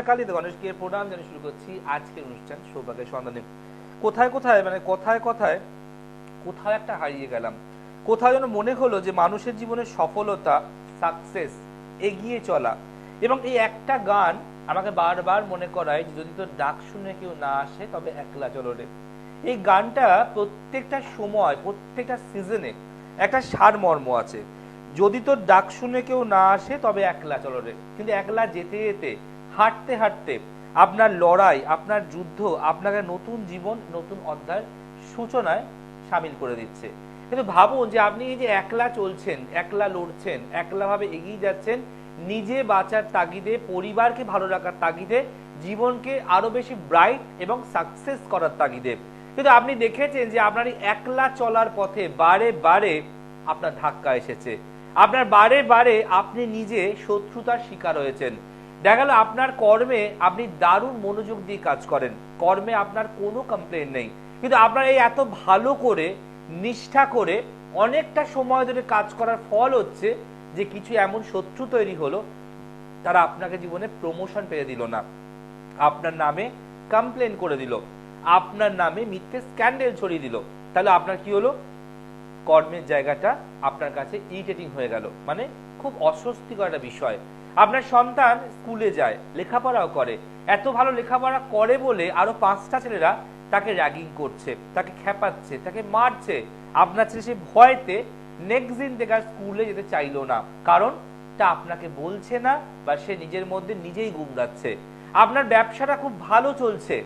কালিতে গণেশকে প্রণাম জানিয়ে শুরু করছি আজকের অনুষ্ঠান সৌভাগ্যের সন্ধানে। কোথায় কোথায় মানে কথায় কথায় কোথাও একটা হারিয়ে গেলাম, কোথাও যেন মনে হলো যে মানুষের জীবনের সফলতা, সাকসেস, এগিয়ে চলা এবং এই একটা গান আমাকে বারবার মনে করায় যে যদি তোর ডাক শুনে কেউ না আসে তবে একলা চলো রে। এই গানটা প্রত্যেকটা সময় প্রত্যেকটা সিজনে একটা সারমর্ম আছে। যদি তোর ডাক শুনে কেউ না আসে তবে একলা চলো রে। কিন্তু একলা যেতে যেতে হাঁটতে হাঁটতে আপনার লড়াই, আপনার যুদ্ধ আপনাকে নতুন জীবন, নতুন অধ্যায়ের সূচনায় সামিল করে দিচ্ছে। কিন্তু ভাবুন যে আপনি এই যে একলা চলছেন, একলা লড়ছেন, একলা ভাবে এগিয়ে যাচ্ছেন নিজে বাঁচার তাগিদে, পরিবারকে ভালো রাখার তাগিদে, জীবনকে আরো বেশি ব্রাইট এবং সাকসেস করার তাগিদে। কিন্তু আপনি দেখেছেন যে আপনার এই একলা চলার পথে বারে বারে আপনার ধাক্কা এসেছে, আপনার বারে বারে আপনি নিজে শত্রুতার শিকার হয়েছেন। দেখা গেল আপনার কর্মে আপনি দারুণ মনোযোগ দিয়ে কাজ করেন, কর্মে আপনার কোনো কমপ্লেন নেই, কিন্তু আপনার এই এত ভালো করে নিষ্ঠা করে অনেকটা সময় ধরে কাজ করার ফল হচ্ছে যে কিছু এমন শত্রু তৈরি হলো, তারা আপনাকে জীবনে প্রমোশন পেয়ে দিল না, আপনার নামে কমপ্লেন করে দিল, আপনার নামে মিথ্যে স্ক্যান্ডেল ছড়িয়ে দিল। তাহলে আপনার কি হলো? কর্মের জায়গাটা আপনার কাছে ইরিটেটিং হয়ে গেল, মানে খুব অস্বস্তিকর একটা বিষয়। আপনার সন্তান স্কুলে যায়, লেখাপড়াও করে, এত ভালো লেখাপড়া করে বলে আরো 5টা ছেলেরা তাকে র্যাগিং করছে, তাকে খেপাচ্ছে, তাকে মারছে। আপনার ছেলে সে ভয়তে নেক্সট দিন থেকে আর স্কুলে যেতে চাইলো না, কারণ তা আপনাকে বলছে না বা সে নিজের মধ্যে নিজেই গুমরাচ্ছে। আপনার ব্যবসাটা খুব ভালো চলছে,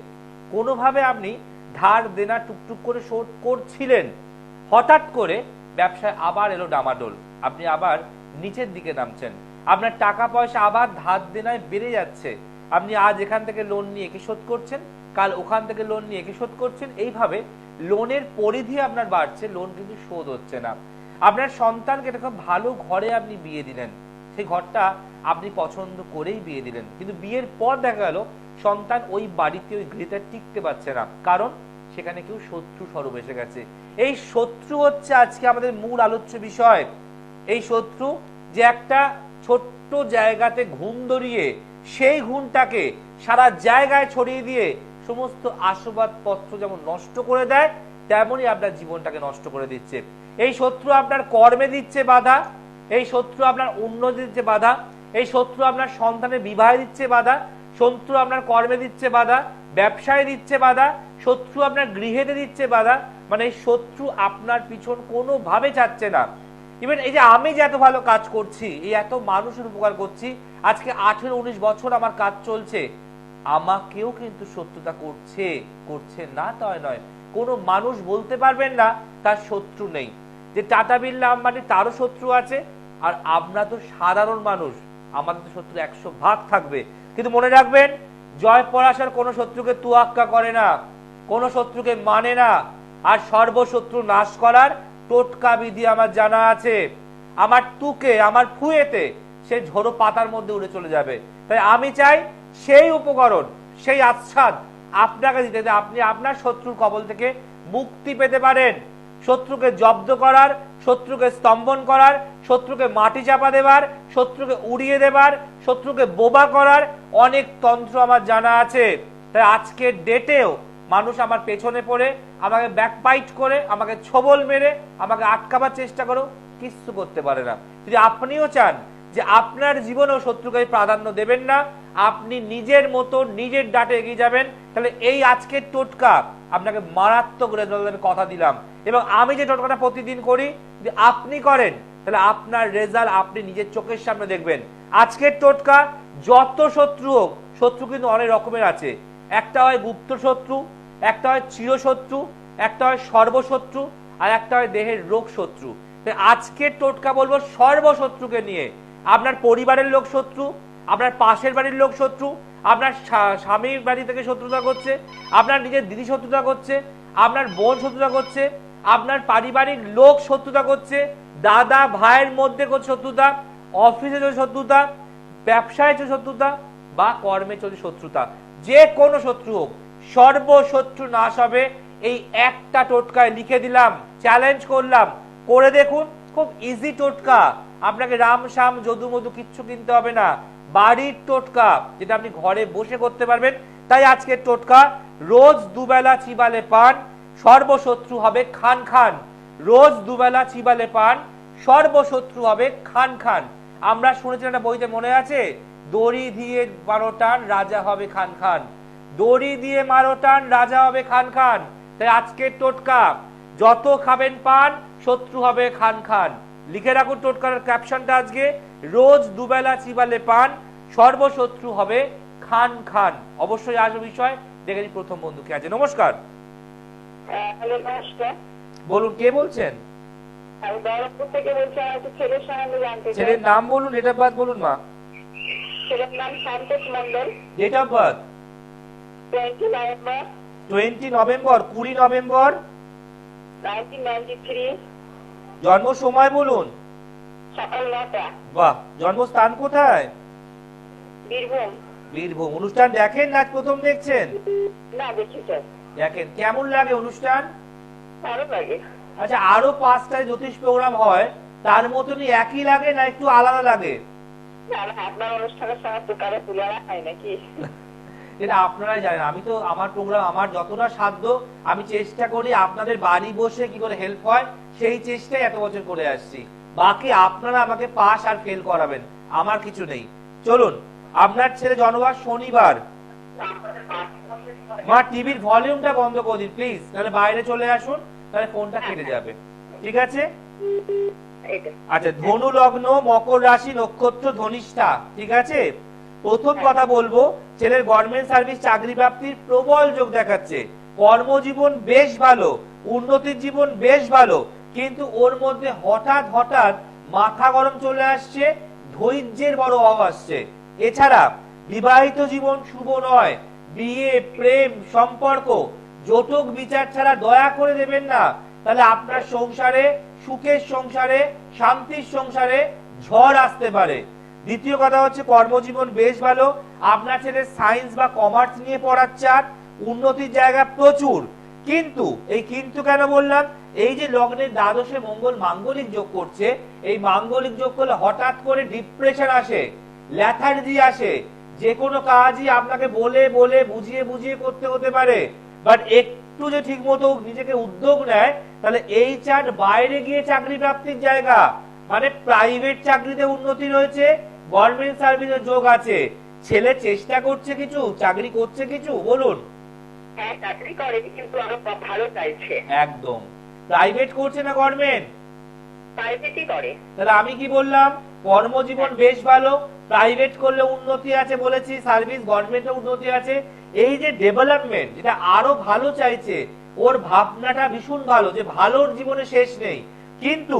কোনোভাবে আপনি ধার দেনা টুকটুক করে শোধ করছিলেন, হঠাৎ করে ব্যবসায় আবার এলো ডামাডোল, আপনি আবার নিচের দিকে নামছেন, আপনার টাকা পয়সা আবার ধার দেনায় বেড়ে যাচ্ছে। আপনি আজ এখান থেকে লোন নিয়ে একে শোধ করছেন, কাল ওখান থেকে লোন নিয়ে একে শোধ করছেন, এইভাবে লোনের পরিধি আপনার বাড়ছে, লোন কিন্তু শোধ হচ্ছে না। আপনার সন্তানকে একটা ভালো ঘরে আপনি বিয়ে দিলেন, সেই ঘরটা আপনি পছন্দ করেই বিয়ে দিলেন, কিন্তু বিয়ের পর দেখা গেল সন্তান ওই বাড়িতে ওই গৃহতে টিকতে পারছে না, কারণ সেখানে কেউ শত্রু স্বরূপ এসে গেছে। এই শত্রু হচ্ছে আজকে আমাদের মূল আলোচ্য বিষয়। এই শত্রু যে একটা ছোট্ট জায়গাতে ঘুম ধরিয়ে সেই ঘুমটাকে সারা জায়গায় ছড়িয়ে দিয়ে সমস্ত আসবাবপত্র যেমন নষ্ট করে দেয়, তেমনই আপনার জীবনটাকে নষ্ট করে দিচ্ছে। এই শত্রু আপনার কর্মে দিচ্ছে বাধা, এই শত্রু আপনার উন্নতি দিচ্ছে বাধা, এই শত্রু আপনার সন্তানের বিবাহে দিচ্ছে বাধা, শত্রু আপনার কর্মে দিচ্ছে বাধা, ব্যবসায় দিচ্ছে বাধা, শত্রু আপনার গৃহেতে দিচ্ছে বাধা। মানে এই শত্রু আপনার পিছন কোনোভাবে চাচ্ছে না। ইভেন এই যে আমি যে এত ভালো কাজ করছি, এই এত মানুষের উপকার করছি, আজকে 18-19 বছর আমার কাজ চলছে, আমাকেও কিন্তু শত্রুতা করছে, করছে না তাই নয়। কোনো মানুষ বলতে পারবেন না তার শত্রু নেই। যে টাটা বিড়লা আম্বানি তারও শত্রু আছে, আর আমরা তো সাধারণ মানুষ, আমাদের তো শত্রু 100 ভাগ থাকবে। কিন্তু মনে রাখবেন, জয় পরাশর কোনো শত্রুকে তুয়াক্কা করে না, কোনো শত্রুকে মানে না, আর সর্বশত্রু নাশ করার টোটকা বিধি আমার জানা আছে। আমার তুকে, আমার ফুয়েতে সে ঝোড়ো পাতার মধ্যে উড়ে চলে যাবে। তাই আমি চাই সেই উপকরণ, সেই আচ্ছাদ আপনাকে দিতে, আপনি আপনার শত্রুর কবল থেকে মুক্তি পেতে পারেন। শত্রুকে জব্দ করার, শত্রুকে স্তম্ভন করার, শত্রুকে মাটি চাপা দেবার, শত্রুকে উড়িয়ে দেবার, শত্রুকে বোবা করার অনেক তন্ত্র আমার জানা আছে। তাই আজকের ডেটেও মানুষ আমার পেছনে পড়ে, আমাকে ব্যাকবাইট করে, আমাকে ছোবল মেরে, আমাকে আটকাবার চেষ্টা করো, কিছু করতে পারে না। যদি আপনিও চান যে আপনার জীবনেও শত্রুকে প্রাধান্য দেবেন না, আপনি নিজের মতো নিজের ডাটে এগিয়ে যাবেন, তাহলে এই আজকের টোটকা আপনাকে মারাত্মক রেজাল্ট আমি কথা দিলাম। এবং আমি যে টোটকাটা প্রতিদিন করি, যদি আপনি করেন তাহলে আপনার রেজাল্ট আপনি নিজের চোখের সামনে দেখবেন। আজকের টোটকা, যত শত্রু হোক, শত্রু কিন্তু অনেক রকমের আছে। একটা হয় গুপ্ত শত্রু, একটা হয় চিরশত্রু, একটা হয় সর্বশত্রু, আর একটা হয় দেহের রোগ শত্রু। আজকের টোটকা বলবো সর্বশত্রুকে নিয়ে। আপনার পরিবারের লোক শত্রু, আপনার পাশের বাড়ির লোক শত্রু, আপনার স্বামীর বাড়ি থেকে শত্রুতা করছে, আপনার নিজের দিদি শত্রুতা করছে, আপনার বোন শত্রুতা করছে, আপনার পারিবারিক লোক শত্রুতা করছে, দাদা ভাইয়ের মধ্যে শত্রুতা, অফিসে চলছে শত্রুতা, ব্যবসায় চলছে শত্রুতা, বা কর্মে চলছে শত্রুতা, যে কোনো শত্রু হোক, সর্বশত্রু নাশ হবে এই একটা টোটকায়। লিখে দিলাম, চ্যালেঞ্জ করলাম, করে দেখুন। খুব ইজি টোটকা, আপনাকে রাম শাম যদু মধু কিচ্ছু কিনতে হবে না। বাড়ির টোটকা, যেটা আপনি ঘরে বসে করতে পারবেন। তাই আজকের টোটকা, রোজ দুবেলা চিবালে পান, সর্বশত্রু হবে খান খান। রোজ দুবেলা চিবালে পান, সর্বশত্রু হবে খান খান। আমরা শুনেছি একটা বইতে, মনে আছে, দড়ি দিয়ে 12 টান রাজা হবে খান খান। দড়ি দিয়ে 12 টান রাজা হবে খান খান। তাই আজকের টোটকা, যত খাবেন পান, শত্রু হবে খান খান। লিখে রাখুন টোটকার ক্যাপশনটা আজকে, রোজ দুবেলা চিবালে পান, সর্বশত্রু হবে খান খান। অবশ্যই আসবে বিষয়। দেখে নিই প্রথম বন্ধু কে আছে। নমস্কার। হ্যালো, নমস্কার। বলুন, কে বলছেন? আমি দৌলতপুর থেকে বলছি। আমার একটু ছেলের সম্বন্ধে জানতে চাই। ছেলের নাম বলুন, ডেট অফ বার্থ বলুন মা। ছেলের নাম Santosh Mondal. Date of birth 20 November 20 November, 20 November 1993। জন্ম সময় বলুন। সকাল 9টা। বাহ। জন্মস্থান কোথায়? বীরভূম। বীরভূম। অনুষ্ঠান দেখেন না প্রথম দেখছেন? না, দেখি স্যার। দেখেন, কেমন লাগে অনুষ্ঠান? ভালো লাগে। আচ্ছা, আরো 5টা জ্যোতিষ প্রোগ্রাম হয়, তার মতনই একই লাগে না একটু আলাদা লাগে? না না, আপনার অনুষ্ঠানের সময় তো কারো তুলনা হয় নাকি? এটা আপনারাই জানেন। আমি তো আমার প্রোগ্রাম, আমার যতটা সাধ্য আমি চেষ্টা করি আপনাদের বাড়ি বসে কি করে হেল্প হয় সেই চেষ্টাই এত বছর করে আসছি। বাকি আপনারা আমাকে পাস আর ফেল করাবেন, আমার কিছু নেই। চলুন, আপনার ছেলে জন্মবার শনিবার। মা, টিভির ভলিউমটা বন্ধ করে দিন প্লিজ, তাহলে বাইরে চলে আসুন, তাহলে ফোনটা কেটে যাবে। ঠিক আছে? আচ্ছা, ধনু লগ্ন, মকর রাশি, নক্ষত্র ধনিষ্ঠা। ঠিক আছে? প্রথম কথা বলবো, ছেলের গভর্নমেন্ট সার্ভিস চাকরি প্রাপ্তির প্রবল যোগ দেখাচ্ছে। কর্মজীবন বেশ ভালো, উন্নতির জীবন বেশ ভালো, কিন্তু ওর মধ্যে হঠাৎ হঠাৎ মাথা গরম চলে আসছে, ধৈর্যের বড় অভাব আসছে। এছাড়া বিবাহিত জীবন শুভ নয়। বিয়ে, প্রেম, সম্পর্ক, জটক বিচার ছাড়া দয়া করে দেবেন না, তাহলে আপনার সংসারে, সুখের সংসারে, শান্তির সংসারে ঝড় আসতে পারে। দ্বিতীয় কথা হচ্ছে, কর্মজীবন বেশ ভালো। আপনার ছেলে সায়েন্স বা কমার্স নিয়ে পড়ার চান, উন্নতির জায়গা প্রচুর। কিন্তু এই কিন্তু কেন বললাম, এই যে লগ্নের দ্বাদশে মঙ্গল মাঙ্গলিক যোগ করছে, এই মাঙ্গলিক যোগ করলে হঠাৎ করে ডিপ্রেশন আসে, ল্যাথার্জি আসে। যে কোনো কাজই আপনাকে বলে বলে বুঝিয়ে বুঝিয়ে করতে হতে পারে, বাট একটু যে ঠিক মতো নিজেকে উদ্যোগ নেয়, তাহলে এই চার্ট বাইরে গিয়ে চাকরি প্রাপ্তির জায়গা, মানে প্রাইভেট চাকরিতে উন্নতি রয়েছে, গভর্নমেন্ট সার্ভিসের যোগ আছে। ছেলে চেষ্টা করছে কিছু, চাকরি করছে কিছু, বলুন। হ্যাঁ, চাকরি করে, কিন্তু আরো ভালো চাইছে। একদম। প্রাইভেট করছে না গভর্নমেন্ট? প্রাইভেটই করে। তাহলে আমি কি বললাম, কর্মজীবন বেশ ভালো, প্রাইভেট করলে উন্নতি আছে বলেছি, সার্ভিস গভর্নমেন্টে উন্নতি আছে। এই যে ডেভেলপমেন্ট, যেটা আরো ভালো চাইছে, ওর ভাবনাটা ভীষণ ভালো, যে ভালোর জীবনে শেষ নেই। কিন্তু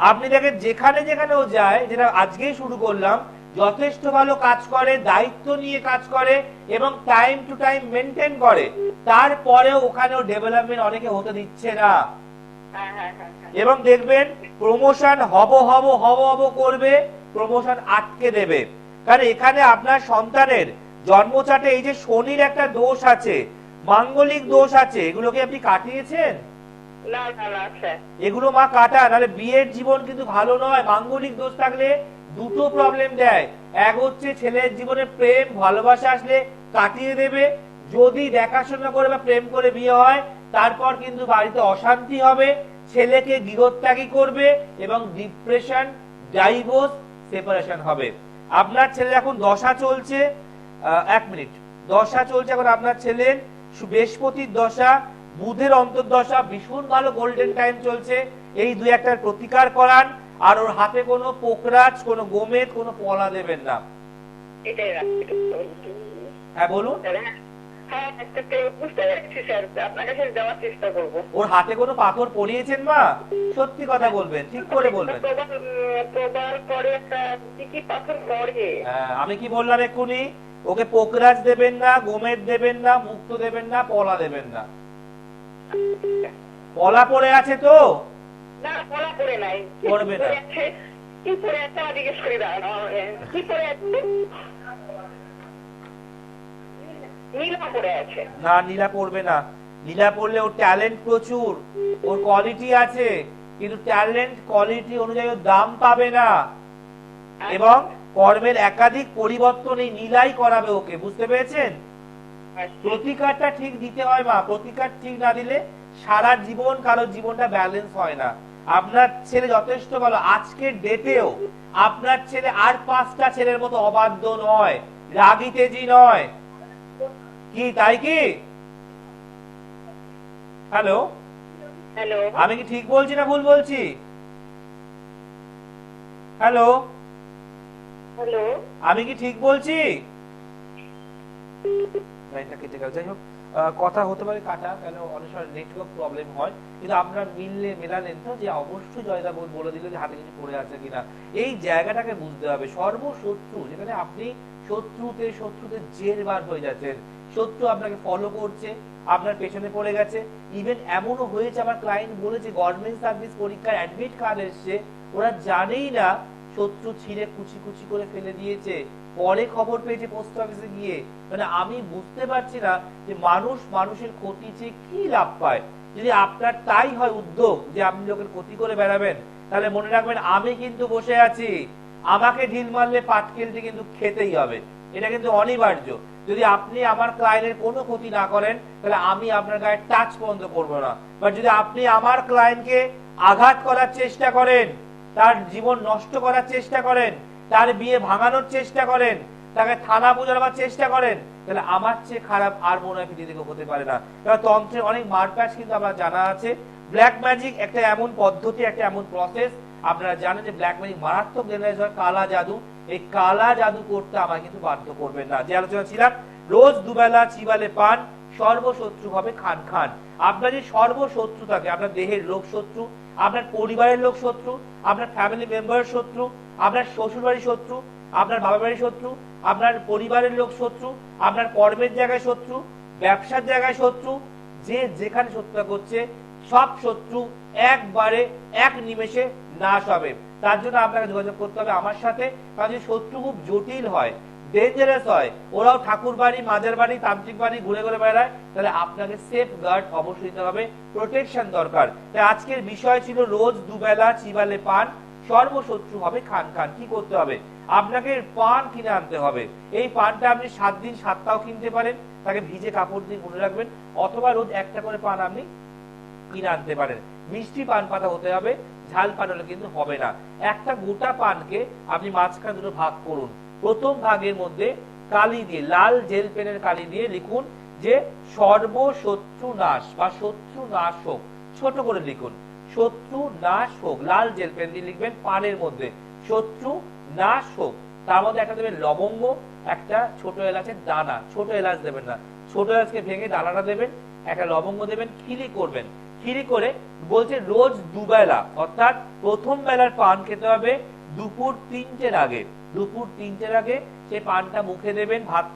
আপনি দেখেন যেখানে যেখানে ও যায়, যেটা আজকেই শুরু করলাম, যথেষ্ট ভালো কাজ করে, দায়িত্ব নিয়ে কাজ করে এবং টাইম টু টাইম মেনটেন করে, তারপরেও ওখানেও ডেভেলপমেন্ট অনেকে হতে দিচ্ছে না। এবং দেখবেন প্রমোশন হব হব হব হব করবে, প্রমোশন আটকে দেবে। কারণ এখানে আপনার সন্তানের জন্মচাটে এই যে শনির একটা দোষ আছে, মাঙ্গলিক দোষ আছে, এগুলোকে আপনি কাটিয়েছেন? না না না স্যার। এগুলো মা কাটা, নাহলে বিয়ের জীবন কিন্তু ভালো নয়। মাঙ্গলিক দোষ থাকলে দুটো প্রবলেম দেয়। এক হচ্ছে ছেলের জীবনে প্রেম ভালোবাসা আসলে কাটিয়ে দেবে, যদি দেখাশোনা করে বা প্রেম করে বিয়ে হয়, তারপর কিন্তু বাড়িতে অশান্তি হবে, ছেলেকে গৃহত্যাগী করবে এবং ডিপ্রেশন, ডাইভোর্স, সেপারেশন হবে। আপনার ছেলে এখন দশা চলছে, 1 মিনিট, দশা চলছে এখন আপনার ছেলের, বৃহস্পতির দশা, বুধের অন্তর্দশা, ভীষণ ভালো গোল্ডেন টাইম চলছে। এই দুই একটার প্রতিকার করান, আর ওর হাতে কোনো পোকরাজ, কোনো গোমেদ, কোনো পলা দেবেন না। এটাই হ্যাঁ বলুন। হ্যাঁ, বুঝতে পারছি স্যার, আপনার কাছে যাওয়ার চেষ্টা করব। ওর হাতে কোনো পাথর পরিয়েছেন মা? সত্যি কথা বলবেন, ঠিক করে বলবেন। আমি কি বললাম এক্ষুনি, ওকে পোকরাজ দেবেন না, গোমেদ দেবেন না, মুক্ত দেবেন না, পলা দেবেন না। পলা পড়ে আছে তো? না, পলা পড়ে নাই। পড়বে না। কি পড়ে আছে আমার জিজ্ঞেস করে দাঁড়ানো, কি পড়ে আছে? নীলা পড়ে আছে। না, নীলা পড়বে না। নীলা পড়লে ওর ট্যালেন্ট প্রচুর, ওর কোয়ালিটি আছে, কিন্তু ট্যালেন্ট কোয়ালিটি অনুযায়ী দাম পাবে না। এবং কর্মের একাধিক পরিবর্তন এই নীলাই করাবে ওকে, বুঝতে পেরেছেন? প্রতিকারটা ঠিক দিতে হয় মা, প্রতিকার ঠিক না দিলে সারা জীবন কারোর জীবনটা ব্যালেন্স হয় না। আপনার ছেলে যথেষ্ট ভালো, আজকের ডেটেও আপনার ছেলে আর 5টা ছেলের মতো অবাধ্য নয়, রাগী তেজি নয়, কি তাই কি? হ্যালো, হ্যালো, আমি কি ঠিক বলছি না ভুল বলছি? হ্যালো, হ্যালো, আমি কি ঠিক বলছি? লাইনটা কেটে গেল, যাই হোক কথা হতে পারে কাটা, কেন অনেক সময় নেটওয়ার্ক প্রবলেম হয়, কিন্তু আপনারা মেলালেন তো যে অবশ্যই জয়দা বলে দিল যে হাতে কিছু পড়ে আছে কিনা। এই জায়গাটাকে বুঝতে হবে। সর্বশত্রু, যেখানে আপনি শত্রুতে জেরবার হয়ে যাচ্ছেন, শত্রু আপনাকে ফলো করছে, আপনার পেছনে পড়ে গেছে। ইভেন এমনও হয়েছে, আমার ক্লায়েন্ট বলেছে গভর্নমেন্ট সার্ভিস পরীক্ষার অ্যাডমিট কার্ড এসছে, ওরা জানেই না শত্রু ছিঁড়ে কুচি কুচি করে ফেলে দিয়েছে, পরে খবর পেয়েছে পোস্ট অফিসে গিয়ে। মানে আমি বুঝতে পারছি না যে মানুষ মানুষের ক্ষতি চেয়ে কি লাভ পায়। যদি আপনার তাই হয় উদ্যোগ যে আপনি লোকের ক্ষতি করে বেড়াবেন, তাহলে মনে রাখবেন আমি কিন্তু বসে আছি, আমাকে ঢিল মারলে পাটকেলটি কিন্তু খেতেই হবে, এটা কিন্তু অনিবার্য। যদি আপনি আমার ক্লায়েন্টের কোনো ক্ষতি না করেন, তাহলে আমি আপনার গায়ে টাচ পর্যন্ত করবো না। বাট যদি আপনি আমার ক্লায়েন্টকে আঘাত করার চেষ্টা করেন, তার জীবন নষ্ট করার চেষ্টা করেন, তার বিয়ে ভাঙানোর চেষ্টা করেন, তাকে থানা বোঝানোর চেষ্টা করেন, তাহলে আমার চেয়ে খারাপ আর মনে হয় পৃথিবীতে হতে পারে না। কারণ তন্ত্রের অনেক মারপ্যাচ কিন্তু আমার জানা আছে। ব্ল্যাক ম্যাজিক একটা এমন পদ্ধতি, একটা এমন প্রসেস, আপনারা জানেন যে ব্ল্যাক ম্যাজিক মারাত্মক ডেঞ্জারাস হয়, কালা জাদু। এই কালা জাদু করতে আমাকে কিন্তু বাধ্য করবেন না। যে আলোচনা ছিলাম, রোজ দুবেলা চিবালে পান, সর্বশত্রু হবে খান খান। আপনার যে সর্বশত্রু থাকে, আপনার দেহের লোক শত্রু, আপনার পরিবারের লোক শত্রু, আপনার ফ্যামিলি মেম্বার শত্রু, আপনার শ্বশুর বাড়ির শত্রু, আপনার বাবা বাড়ির শত্রু, আপনার পরিবারের লোক শত্রু, আপনার কর্মের জায়গায় শত্রু, ব্যবসার জায়গায় শত্রু, যে যেখানে শত্রুতা করছে সব শত্রু একবারে এক নিমেষে নাশ হবে। তার জন্য আপনাকে যোগাযোগ করতে হবে আমার সাথে। কারণ যদি শত্রু খুব জটিল হয়, ডেঞ্জারাস হয়, ওরাও ঠাকুর বাড়ি, মাজার বাড়ি, তান্ত্রিক বাড়ি ঘুরে ঘুরে বেড়ায়, তাহলে আপনাকে সেফ গার্ড অবশ্যই দিতে হবে, প্রোটেকশন দরকার। তাই আজকের বিষয় ছিল রোজ দুবেলা চিবালে পান, সর্বশত্রু হবে খান খান। কি করতে হবে? আপনাকে পান কিনে আনতে হবে। এই পানটা আপনি 7 দিন 7টাও কিনতে পারেন, তাকে ভিজে কাপড় দিয়ে গুনে রাখবেন, অথবা রোজ একটা করে পান আপনি কিনে আনতে পারেন। মিষ্টি পান পাতা হতে হবে, ঝাল পান হলে কিন্তু হবে না। একটা গোটা পানকে আপনি মাঝখানে দুটো ভাগ করুন। প্রথম ভাগের মধ্যে কালি দিয়ে, লাল জেল পেনের কালি দিয়ে লিখুন যে সর্বশত্রু নাশ বা শত্রু নাশ হোক, ছোট করে লিখুন শত্রু নাশ হোক, লাল জেল পেন দিয়ে লিখবেন পানের মধ্যে শত্রু নাশ হোক। তার মধ্যে একটা দেবেন লবঙ্গ, একটা ছোট এলাচের দানা, ছোট এলাচ দেবেন না, ছোট এলাচকে ভেঙে দানাটা দেবেন, একটা লবঙ্গ দেবেন, খিলি করবেন। খিলি করে বলছে রোজ দুবেলা, অর্থাৎ প্রথম বেলার পান খেতে হবে দুপুর 3টের আগে। দুপুর 3টের আগে সেই পানটা মুখে দেবেন। ভাত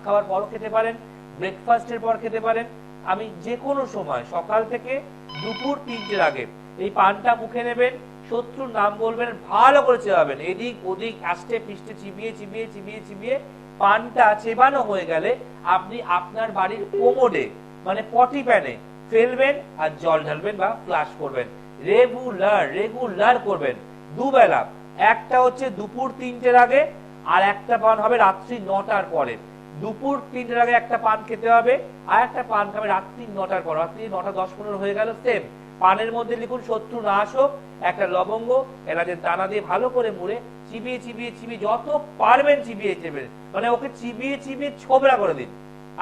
খাওয়ার পর খেতে পারেন, ব্রেকফাস্টের পর খেতে পারেন, আমি যে কোনো সময় সকাল থেকে দুপুর 3টের আগে এই পানটা মুখে নেবেন। শত্রুর নাম বলবেন, ভালো করে চেবাবেন, এদিক ওদিক আস্তে পৃষ্ঠে চিবিয়ে চিবিয়ে চিবিয়ে চিবিয়ে পানটা চেবানো হয়ে গেলে আপনি আপনার বাড়ির কোমোডে মানে পটি প্যানে ফেলবেন আর জল ঢালবেন বা ফ্লাশ করবেন। রেগুলার করবেন দুবেলা। একটা হচ্ছে দুপুর 3টের আগে, আর একটা পান হবে রাত্রি 9টার পরে। দুপুর 3টের আগে একটা পান খেতে হবে, আর একটা পান খাবে রাত্রি 9টার পর। রাত্রি 9টা 10-15 হয়ে গেল, সেম পানের মধ্যে লিখুন শত্রু নাশ হোক, একটা লবঙ্গ এলাচের দানা দিয়ে ভালো করে মুড়ে চিবিয়ে চিবিয়ে চিবিয়ে যত পারবেন চিবিয়ে চেবেন, মানে ওকে চিবিয়ে চিবিয়ে ছোবড়া করে দিন।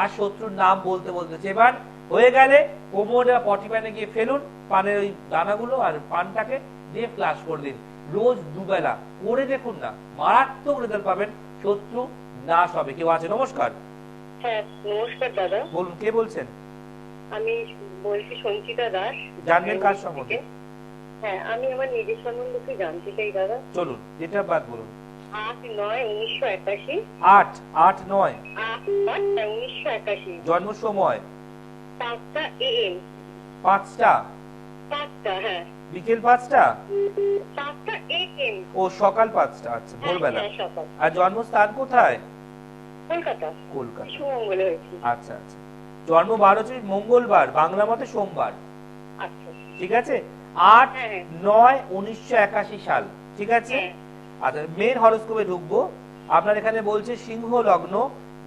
আর শত্রুর নাম বলতে বলতে চেবান। হয়ে গেলে কোমরে পটি প্যানে গিয়ে ফেলুন পানের ওই দানাগুলো, আর পানটাকে দিয়ে ফ্লাশ করে দিন। রোজ দুবেলা করে দেখুন না, মারাত্মক রেজাল্ট পাবেন, শত্রু নাশ হবে। কেউ আছে? নমস্কার। হ্যাঁ, নমস্কার দাদা। বলুন, কে বলছেন? আমি বলছি সঞ্চিতা দাস। জানবেন কার সম্বন্ধে? হ্যাঁ, আমি আমার নিজের সম্বন্ধে একটু জানতে চাই দাদা। চলুন, যেটা বাদ বলুন। 8/9/1981। 8/9 1981। জন্ম সময় 5টা AM। 5টা? 5টা, হ্যাঁ। বিকেল 5টা? 5টা AM। ও সকাল 5টা, আচ্ছা ভোরবেলা। হ্যাঁ, সকাল। আর জন্মস্থান কোথায়? কলকাতা। কলকাতা। সুমঙ্গলে হয়েছি। আচ্ছা আচ্ছা। জন্ম 12 হচ্ছে মঙ্গলবার, বাংলা মতে সোমবার। আচ্ছা, ঠিক আছে। হ্যাঁ। 8/9/1981 সাল, ঠিক আছে। আচ্ছা, মেন হরোস্কোপে ঢুকবো। আপনার এখানে বলছে সিংহ লগ্ন,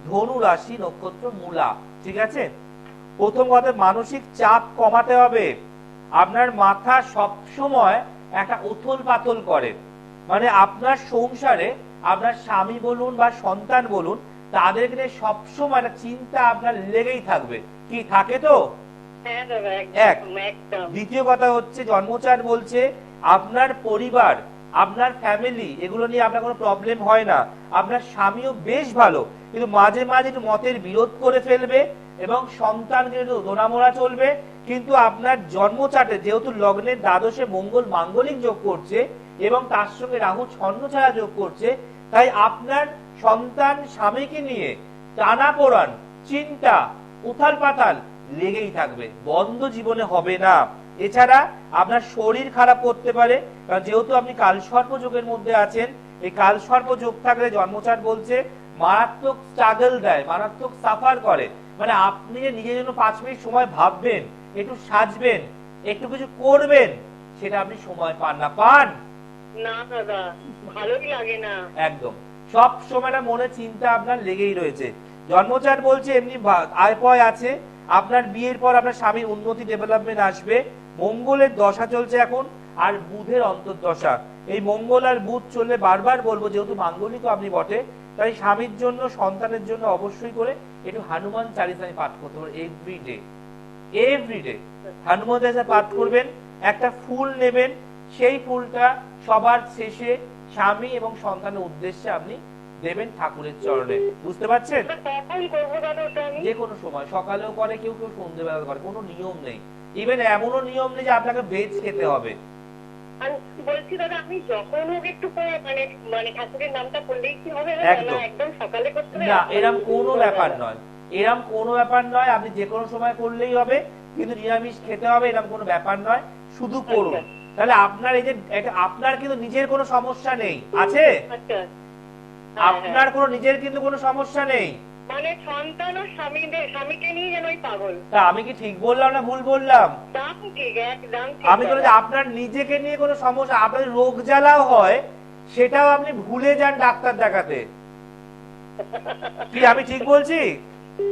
ধনু রাশি, নক্ষত্র মূলা, ঠিক আছে? প্রথম কথা, মানসিক চাপ কমাতে হবে। আপনার মাথা সব সময় একটা উথল পাথল করে, মানে আপনার সংসারে আপনার স্বামী বলুন বা সন্তান বলুন, তাদেরকে নিয়ে সবসময় একটা চিন্তা আপনার লেগেই থাকবে। কি থাকে তো? হ্যাঁ দাদা, এক। একদম। দ্বিতীয় কথা হচ্ছে, জন্মচার বলছে আপনার পরিবার, আপনার ফ্যামিলি, এগুলো নিয়ে আপনার কোনো প্রবলেম হয় না। আপনার স্বামীও বেশ ভালো, কিন্তু মাঝে মাঝে একটু মতের বিরোধ করে ফেলবে এবং সন্তানকে একটু দোনামোড়া চলবে। কিন্তু আপনার জন্মচাটে যেহেতু লগ্নের দ্বাদশে মঙ্গল মাঙ্গলিক যোগ করছে এবং তার সঙ্গে রাহু ছন্নছায়া যোগ করছে, তাই আপনার সন্তান স্বামীকে নিয়ে টানাপোড়ান, চিন্তা, উথাল পাতাল লেগেই থাকবে, বন্ধ জীবনে হবে না। এছাড়া আপনার শরীর খারাপ করতে পারে, কারণ যেহেতু আপনি কালসর্প যোগের মধ্যে আছেন। এই কালসর্প যোগ থাকলে জন্মচার বলছে মারাত্মক স্ট্রাগল দেয়, মারাত্মক সাফার করে। মানে আপনি যে নিজের জন্য 5 মিনিট সময় ভাববেন, একটু সাজবেন, একটু কিছু করবেন, সেটা আপনি সময় পান না। পান না দাদা, ভালোই লাগে না। একদম, সব সময়টা মনে চিন্তা আপনার লেগেই রয়েছে। জন্মচার বলছে এমনি আয় পয় আছে, আপনার বিয়ের পর আপনার স্বামীর উন্নতি, ডেভেলপমেন্ট আসবে। মঙ্গলের দশা চলছে এখন, আর বুধের অন্তর্দশা। এই মঙ্গল আর বুধ চললে বারবার বলবো, যেহেতু মাঙ্গলিকও আপনি বটে, তাই স্বামীর জন্য, সন্তানের জন্য অবশ্যই করে একটু হনুমান চালিসা পাঠ করতে হবে এভরিডে। এভরিডে হনুমান চালিসা পাঠ করবেন। একটা ফুল নেবেন, সেই ফুলটা সবার শেষে স্বামী এবং সন্তানের উদ্দেশ্যে আপনি দেবেন ঠাকুরের চরণে। বুঝতে পারছেন? কখন করবো দাদা ওটা আমি? যে কোনো সময়, সকালেও করে কেউ, কেউ সন্ধ্যেবেলা করে, কোনো নিয়ম নেই। ইভেন এমনও নিয়ম নেই যে আপনাকে ভেজ খেতে হবে। আমি বলছি দাদা, আমি যখন হোক একটু করে মানে মানে ঠাকুরের নামটা করলেই কি হবে? একদম। না একদম সকালে করতে হবে? না, এরম কোনো ব্যাপার নয়, এরম কোনো ব্যাপার নয়। আপনি যে কোনো সময় করলেই হবে, কিন্তু নিরামিষ খেতে হবে, এরম কোনো ব্যাপার নয়। শুধু করুন, তাহলে আপনার এই যে আপনার কিন্তু নিজের কোনো সমস্যা নেই, আছে? আচ্ছা। আপনার কোনো নিজের কিন্তু কোনো সমস্যা নেই। মানে সন্তান ও স্বামীকে নিয়ে যেন ওই পাগল। তা আমি কি ঠিক বললাম না ভুল বললাম? দাম ঠিক, একদম ঠিক আমি বলি যে দাদা। আপনার নিজেকে নিয়ে কোনো সমস্যা, আপনার রোগ জ্বালাও হয়, সেটাও আপনি ভুলে যান ডাক্তার দেখাতে। কি আমি ঠিক বলছি?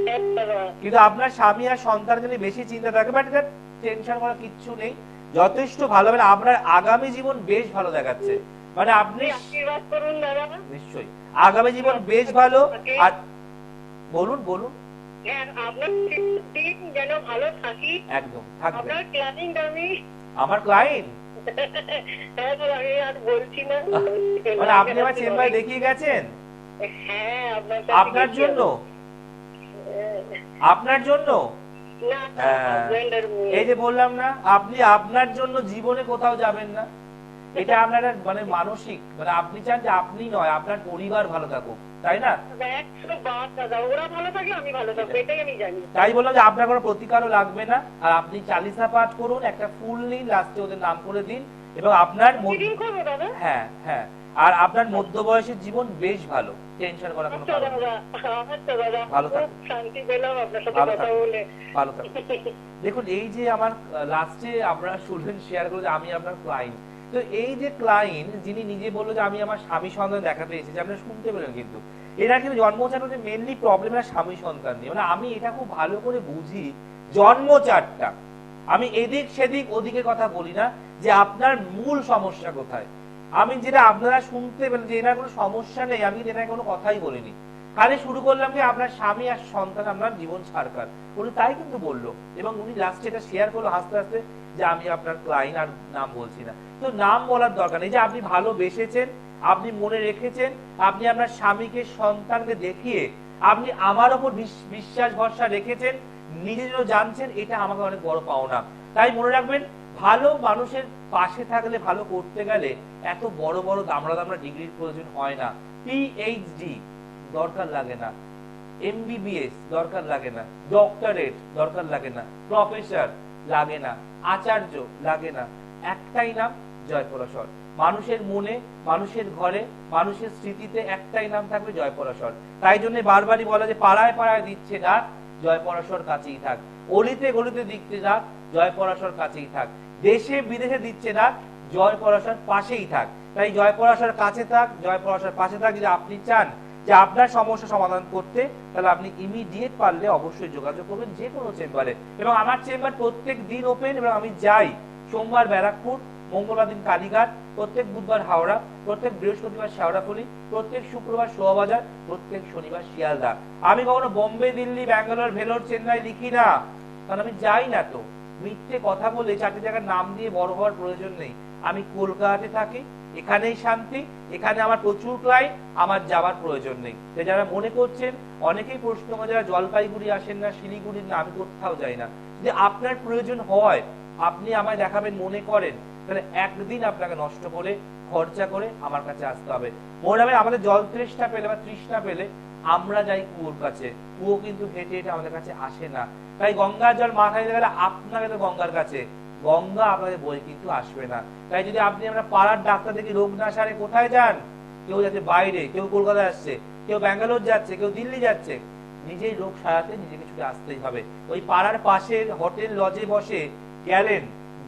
হ্যাঁ দাদা। কিন্তু আপনার স্বামী আর সন্তানকে নিয়ে বেশি চিন্তা থাকে, বাট এটা টেনশন করার কিচ্ছু নেই, যথেষ্ট ভালো হবে। আপনার আগামী জীবন বেশ ভালো দেখাচ্ছে, মানে আপনি আশীর্বাদ করুন দাদা। নিশ্চয়ই আগামী জীবন বেশ ভালো। আর বলুন বলুন। হ্যাঁ, আপনার দিন যেন ভালো থাকি। একদম থাকবে। আপনার ক্লায়েন্ট আমি। আমার ক্লায়েন্ট? হ্যাঁ দাদা, আমি আর বলছি না। মানে আপনি আমার চেম্বারে দেখিয়ে গেছেন? হ্যাঁ, আপনার জন্য? আপনার জন্য? না, হ্যাঁ, husband আর মেয়ে। এই যে বললাম না, আপনি আপনার জন্য জীবনে কোথাও যাবেন না। এটা আপনার মানে মানসিক, মানে আপনি চান যে আপনি নয়, আপনার পরিবার ভালো থাকুক, তাই না? 100 বার দাদা, ওরা ভালো থাকলে আমি ভালো থাকবো, এটাই আমি জানি। তাই বললাম যে আপনার কোনো প্রতিকারও লাগবে না। আর আপনি চালিসা পাঠ করুন, একটা ফুল নিন, লাস্টে ওদের নাম করে দিন, এবং আপনার প্রতিদিন করবো দাদা? হ্যাঁ হ্যাঁ, আর আপনার মধ্য বয়সের জীবন বেশ ভালো, টেনশন করার কোনো আচ্ছা কারণ নেই। দাদা, আচ্ছা দাদা, ভালো খুব থাকুন। শান্তি পেলাম আপনার সাথে ভালো কথা থাকুন। বলে। ভালো থাকুন। দেখুন, এই যে আমার লাস্টে আপনারা শুনলেন শেয়ার করে যে আমি আপনার ক্লায়েন্ট, তো এই যে ক্লায়েন্ট যিনি নিজে বললো যে আমি আমার স্বামী সন্তান দেখাতে এসেছি, আপনারা শুনতে পেলেন, কিন্তু এরা কিন্তু জন্মচাটে মেনলি প্রবলেম এর স্বামী সন্তান নিয়ে। মানে আমি এটা খুব ভালো করে বুঝি জন্মচাটটা, আমি এদিক সেদিক ওদিকের কথা বলি না, যে আপনার মূল সমস্যা কোথায়। আমি যেটা আপনারা শুনতে পেলেন যে এনার কোনো সমস্যা নেই, আমি কিন্তু এনার কোনো কথাই বলিনি, খালি শুরু করলাম যে আপনার স্বামী আর সন্তান আপনার জীবন ছাড়কার, উনি তাই কিন্তু বললো। এবং উনি লাস্টে এটা শেয়ার করলো হাসতে হাসতে যে আমি আপনার ক্লায়েন্ট, আর নাম বলছি না। তো নাম বলার দরকার নেই, যে আপনি ভালোবেসেছেন, আপনি মনে রেখেছেন, আপনি আপনার স্বামীকে, সন্তানকে দেখিয়ে আপনি আমার ওপর বিশ্বাস ভরসা রেখেছেন, নিজে যেন জানছেন, এটা আমাকে অনেক বড় পাওনা। তাই মনে রাখবেন, ভালো মানুষের পাশে থাকলে, ভালো করতে গেলে এত বড় বড় দামড়া দামড়া ডিগ্রির প্রয়োজন হয় না। পিএইচডি দরকার লাগে না, এমবিবিএস দরকার লাগে না, ডক্টরেট দরকার লাগে না, প্রফেসর লাগে না, আচার্য লাগে না। একটাই নাম, জয়পরাশর। মানুষের মনে, মানুষের ঘরে, মানুষের স্মৃতিতে একটাই নাম থাকবে, জয়পরাশর। তাই জন্য বারবারই বলা যে পাড়ায় পাড়ায় দিচ্ছে ডাক, জয়পরাশর কাছেই থাক। অলিতে গলিতে দিচ্ছে ডাক, জয়পরাশর কাছেই থাক। দেশে বিদেশে দিচ্ছে ডাক, জয় পলাশার পাশেই থাক। তাই জয় পলাশার কাছে থাক, জয় পলাশার পাশে থাক। যদি আপনি চান যে আপনার সমস্যা সমাধান করতে, তাহলে আপনি ইমিডিয়েট পারলে অবশ্যই যোগাযোগ করবেন যে কোনো চেম্বারে। এবং আমার চেম্বার প্রত্যেক দিন ওপেন, এবং আমি যাই সোমবার ব্যারাকপুর, মঙ্গলবার দিন কালীঘাট, প্রত্যেক বুধবার হাওড়া, প্রত্যেক বৃহস্পতিবার শেওড়াফুলি, প্রত্যেক শুক্রবার শোয়াবাজার, প্রত্যেক শনিবার শিয়ালদা। আমি কখনো বোম্বে, দিল্লি, ব্যাঙ্গালোর, ভেলোর, চেন্নাই লিখি না, কারণ আমি যাই না। তো মিথ্যে কথা বলে 4টি জায়গার নাম দিয়ে বড় হওয়ার প্রয়োজন নেই। আমি কলকাতাতে থাকি, এখানেই শান্তি, এখানে আমার প্রচুর ক্লায়েন্ট, আমার যাওয়ার প্রয়োজন নেই। তাই যারা মনে করছেন, অনেকেই প্রশ্ন করে যারা জলপাইগুড়ি আসেন না, শিলিগুড়ি না, আমি কোথাও যাই না। যদি আপনার প্রয়োজন হয়, আপনি আমায় দেখাবেন, মনে করেন, তাহলে একদিন আপনাকে নষ্ট করে খরচা করে আমার কাছে আসতে হবে। মনে হবে আমাদের জল তৃষ্ণা পেলে বা তৃষ্ণা পেলে আমরা যাই কুয়োর কাছে, কুয়ো কিন্তু হেঁটে হেঁটে আমাদের কাছে আসে না। তাই গঙ্গার জল মাথায় গেলে আপনাকে তো গঙ্গার কাছে, গঙ্গা আপনাদের বই কিন্তু আসবে না। তাই যদি আপনি আমরা পাড়ার ডাক্তার দেখি রোগ না সারে কোথায় যান? কেউ যাচ্ছে বাইরে, কেউ কলকাতায় আসছে, কেউ ব্যাঙ্গালোর যাচ্ছে, কেউ দিল্লি যাচ্ছে। নিজেই রোগ সারাতে নিজেকে ছুটে আসতেই হবে। ওই পাড়ার পাশের হোটেল লজে বসে গেলেন,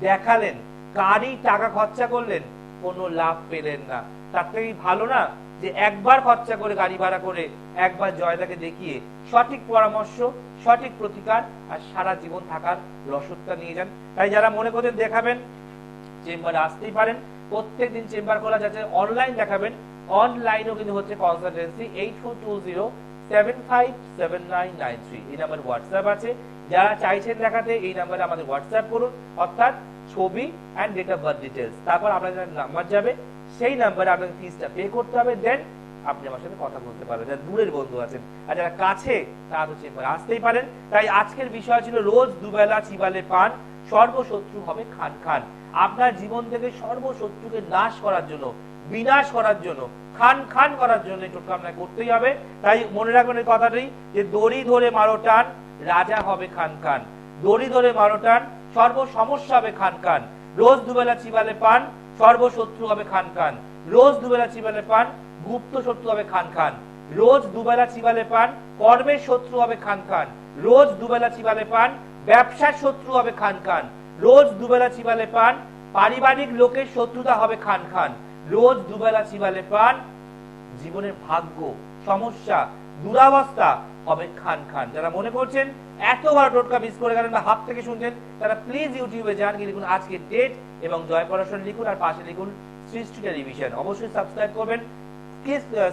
দেখালেন, কারই টাকা খরচা করলেন, কোনো লাভ পেলেন না। তার থেকে ভালো না যে একবার খরচা করে গাড়ি ভাড়া করে একবার জয়দাকে দেখিয়ে সঠিক পরামর্শ, সঠিক প্রতিকার আর সারা জীবন থাকার রসদটা নিয়ে যান। তাই যারা মনে করছেন দেখাবেন, চেম্বারে আসতেই পারেন। প্রত্যেকদিন চেম্বার খোলা যাচ্ছে। অনলাইন দেখাবেন, অনলাইনেও কিন্তু হচ্ছে কনসালটেন্সি। 8420757993 এই নাম্বার হোয়াটসঅ্যাপ আছে। যারা চাইছেন দেখাতে, এই নাম্বারে আমাদের হোয়াটসঅ্যাপ করুন, অর্থাৎ ছবি and date of birth details. তারপর আপনাদের নাম্বার যাবে, সেই নাম্বারে আপনাকে ফিসটা পে করতে হবে, দেন আপনি আমার সাথে কথা বলতে পারবেন। যারা দূরের বন্ধু আছেন আর যারা কাছে, তারা তো চেম্বারে আসতেই পারেন। তাই আজকের বিষয় ছিল রোজ দুবেলা চিবালে পান, সর্বশত্রু হবে খান খান। আপনার জীবন থেকে সর্বশত্রুকে নাশ করার জন্য, বিনাশ করার জন্য, খান খান করার জন্য টোটকা আপনাকে করতেই হবে। তাই মনে রাখবেন এই কথাটি যে দড়ি ধরে মারো টান, রাজা হবে খান খান। দড়ি ধরে মারো টান, সর্ব সমস্যা হবে খান খান। রোজ দুবেলা চিবালে পান, সর্বশত্রু হবে খান খান। রোজ দুবেলা চিবালে পান, গুপ্ত শত্রু হবে খান খান। রোজ দুবেলা চিবালে পান, কর্মের শত্রু হবে খান খান। রোজ দুবেলা চিবালে পান, ব্যবসার শত্রু হবে খান খান। রোজ দুবেলা চিবালে পান, পারিবারিক লোকের শত্রুতা হবে খান খান। রোজ দুবেলা চিবালে পান, জীবনের ভাগ্য, সমস্যা, দুরাবস্থা হবে খান খান। যারা মনে করছেন এতবার টোটকা মিস করে গেলেন বা হাত থেকে শুনছেন, তারা প্লিজ ইউটিউবে যান, গিয়ে লিখুন আজকের ডেট এবং জয় পড়াশোনা লিখুন, আর পাশে লিখুন সৃষ্টি টেলিভিশন। অবশ্যই সাবস্ক্রাইব করবেন,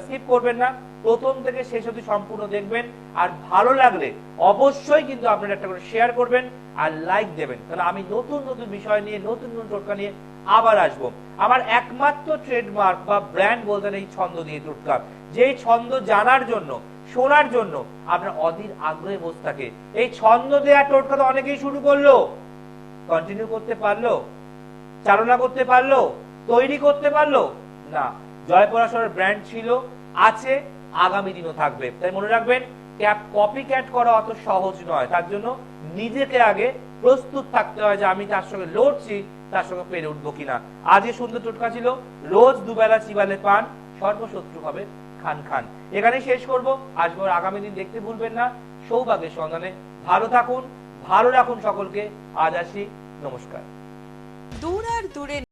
স্কিপ করবেন না, প্রথম থেকে শেষ অবধি সম্পূর্ণ দেখবেন। আর ভালো লাগলে অবশ্যই কিন্তু আপনারা একটা করে শেয়ার করবেন আর লাইক দেবেন, তাহলে আমি নতুন নতুন বিষয় নিয়ে, নতুন নতুন টোটকা নিয়ে আবার আসবো। আমার একমাত্র ট্রেডমার্ক বা ব্র্যান্ড বলতেন এই ছন্দ দিয়ে টোটকা, যেই ছন্দ জানার জন্য, শোনার জন্য আপনার অধীর আগ্রহে বসে থাকে। এই ছন্দ দেওয়ার টোটকা তো অনেকেই শুরু করলো, কন্টিনিউ করতে পারলো, চালনা করতে পারলো, তৈরি করতে পারলো না। জয় পরাশরের ব্র্যান্ড ছিল, আছে, আগামী দিনও থাকবে। তাই মনে রাখবেন, কপি ক্যাট করা অত সহজ নয়। তার জন্য নিজেকে আগে প্রস্তুত থাকতে হয় যে আমি তার সঙ্গে লড়ছি, তার সঙ্গে পেরে উঠবো কিনা। আজকে সুন্দর টোটকা ছিল রোজ দুবেলা চিবালে পান, সর্বশত্রু হবে খান খান। এখানেই শেষ করব। আসবো আগামী দিন, দেখতে ভুলবেন না সৌভাগ্যের সন্ধানে। ভালো থাকুন, ভালো রাখুন সকলকে। আজ আসি, নমস্কার। দূর আর দূরে